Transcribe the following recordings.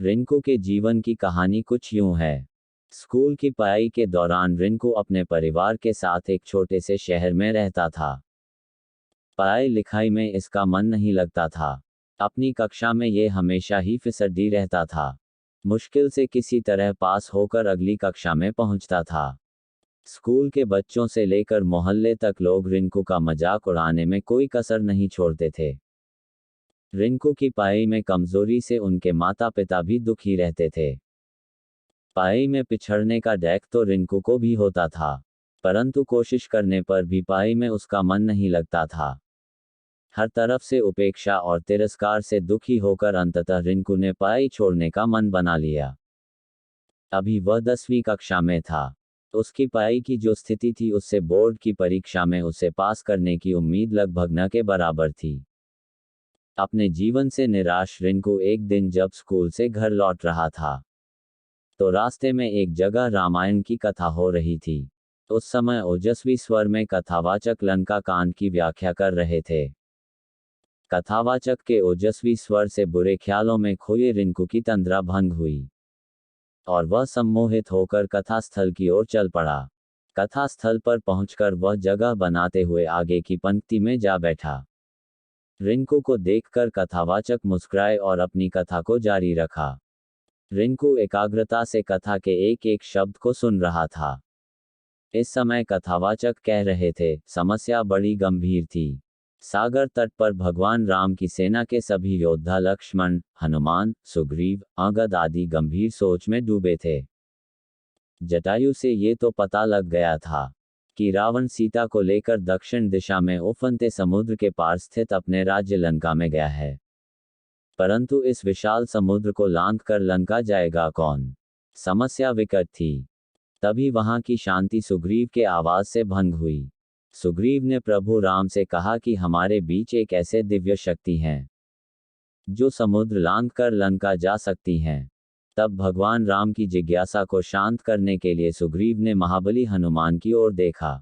रिंकू के जीवन की कहानी कुछ यूं है। स्कूल की पढ़ाई के दौरान रिंकू अपने परिवार के साथ एक छोटे से शहर में रहता था। पढ़ाई लिखाई में इसका मन नहीं लगता था। अपनी कक्षा में ये हमेशा ही फिसड्डी रहता था। मुश्किल से किसी तरह पास होकर अगली कक्षा में पहुंचता था। स्कूल के बच्चों से लेकर मोहल्ले तक लोग रिंकू का मजाक उड़ाने में कोई कसर नहीं छोड़ते थे। रिंकू की पढ़ाई में कमजोरी से उनके माता पिता भी दुखी रहते थे। पढ़ाई में पिछड़ने का डर तो रिंकू को भी होता था, परंतु कोशिश करने पर भी पढ़ाई में उसका मन नहीं लगता था। हर तरफ से उपेक्षा और तिरस्कार से दुखी होकर अंततः रिंकू ने पढ़ाई छोड़ने का मन बना लिया। अभी वह 10वीं कक्षा में था। उसकी पढ़ाई की जो स्थिति थी उससे बोर्ड की परीक्षा में उसे पास करने की उम्मीद लगभग न के बराबर थी। अपने जीवन से निराश रिंकू एक दिन जब स्कूल से घर लौट रहा था, तो रास्ते में एक जगह रामायण की कथा हो रही थी। उस समय ओजस्वी स्वर में कथावाचक लंका कांड की व्याख्या कर रहे थे। कथावाचक के ओजस्वी स्वर से बुरे ख्यालों में खोए रिंकू की तंद्रा भंग हुई और वह सम्मोहित होकर कथास्थल की ओर चल पड़ा। कथास्थल पर पहुंचकर वह जगह बनाते हुए आगे की पंक्ति में जा बैठा। रिंकू को देखकर कथावाचक मुस्कुराए और अपनी कथा को जारी रखा। रिंकू एकाग्रता से कथा के एक एक शब्द को सुन रहा था। इस समय कथावाचक कह रहे थे, समस्या बड़ी गंभीर थी। सागर तट पर भगवान राम की सेना के सभी योद्धा लक्ष्मण, हनुमान, सुग्रीव, अंगद आदि गंभीर सोच में डूबे थे। जटायु से ये तो पता लग गया था कि रावण सीता को लेकर दक्षिण दिशा में उफनते समुद्र के पार स्थित अपने राज्य लंका में गया है, परंतु इस विशाल समुद्र को लांघ कर लंका जाएगा कौन? समस्या विकट थी। तभी वहां की शांति सुग्रीव के आवाज से भंग हुई। सुग्रीव ने प्रभु राम से कहा कि हमारे बीच एक ऐसे दिव्य शक्ति हैं जो समुद्र लांघ कर लंका जा सकती हैं। तब भगवान राम की जिज्ञासा को शांत करने के लिए सुग्रीव ने महाबली हनुमान की ओर देखा।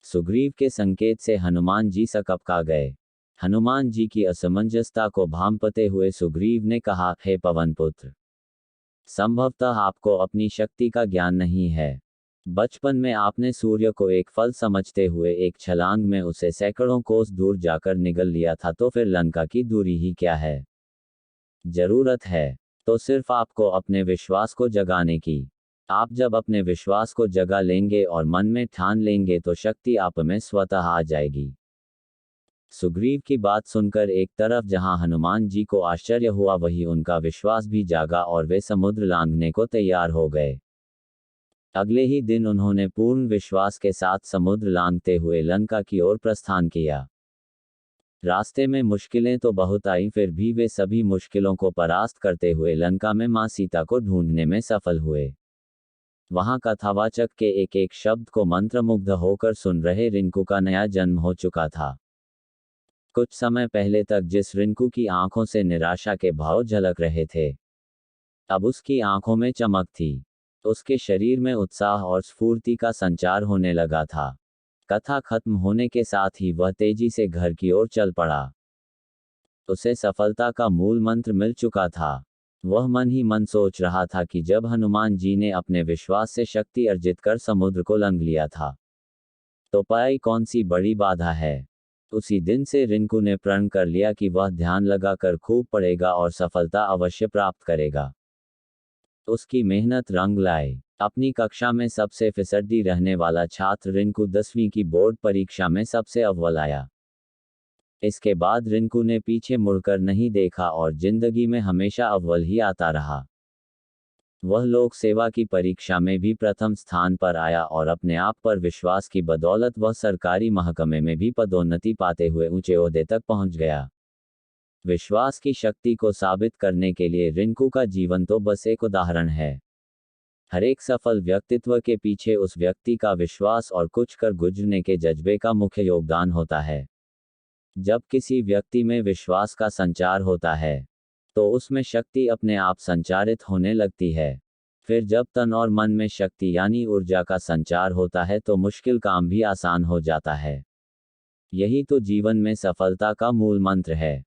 सुग्रीव के संकेत से हनुमान जी सकपका गए। हनुमान जी की असमंजसता को भांपते हुए सुग्रीव ने कहा, हे पवन पुत्र, संभवतः आपको अपनी शक्ति का ज्ञान नहीं है। बचपन में आपने सूर्य को एक फल समझते हुए एक छलांग में उसे सैकड़ों कोस दूर जाकर निगल लिया था, तो फिर लंका की दूरी ही क्या है? जरूरत है तो सिर्फ आपको अपने विश्वास को जगाने की। आप जब अपने विश्वास को जगा लेंगे और मन में ठान लेंगे तो शक्ति आप में स्वतः आ जाएगी। सुग्रीव की बात सुनकर एक तरफ जहां हनुमान जी को आश्चर्य हुआ, वहीं उनका विश्वास भी जागा और वे समुद्र लांघने को तैयार हो गए। अगले ही दिन उन्होंने पूर्ण विश्वास के साथ समुद्र लांघते हुए लंका की ओर प्रस्थान किया। रास्ते में मुश्किलें तो बहुत आई, फिर भी वे सभी मुश्किलों को परास्त करते हुए लंका में मां सीता को ढूंढने में सफल हुए। वहां कथावाचक के एक एक शब्द को मंत्रमुग्ध होकर सुन रहे रिंकू का नया जन्म हो चुका था। कुछ समय पहले तक जिस रिंकू की आंखों से निराशा के भाव झलक रहे थे, अब उसकी आंखों में चमक थी। उसके शरीर में उत्साह और स्फूर्ति का संचार होने लगा था। कथा खत्म होने के साथ ही वह तेजी से घर की ओर चल पड़ा। उसे सफलता का मूल मंत्र मिल चुका था। वह मन ही मन सोच रहा था कि जब हनुमान जी ने अपने विश्वास से शक्ति अर्जित कर समुद्र को लांघ लिया था, तो पढ़ाई कौन सी बड़ी बाधा है। उसी दिन से रिंकू ने प्रण कर लिया कि वह ध्यान लगाकर खूब पढ़ेगा और सफलता अवश्य प्राप्त करेगा। उसकी मेहनत रंग लाए। अपनी कक्षा में सबसे फिसड्डी रहने वाला छात्र रिंकू 10वीं की बोर्ड परीक्षा में सबसे अव्वल आया। इसके बाद रिंकू ने पीछे मुड़कर नहीं देखा और जिंदगी में हमेशा अव्वल ही आता रहा। वह लोक सेवा की परीक्षा में भी प्रथम स्थान पर आया और अपने आप पर विश्वास की बदौलत वह सरकारी महकमे में भी पदोन्नति पाते हुए ऊंचे ओहदे तक पहुंच गया। विश्वास की शक्ति को साबित करने के लिए रिंकू का जीवन तो बस एक उदाहरण है। हर एक सफल व्यक्तित्व के पीछे उस व्यक्ति का विश्वास और कुछ कर गुजरने के जज्बे का मुख्य योगदान होता है। जब किसी व्यक्ति में विश्वास का संचार होता है, तो उसमें शक्ति अपने आप संचारित होने लगती है। फिर जब तन और मन में शक्ति यानी ऊर्जा का संचार होता है तो मुश्किल काम भी आसान हो जाता है। यही तो जीवन में सफलता का मूल मंत्र है।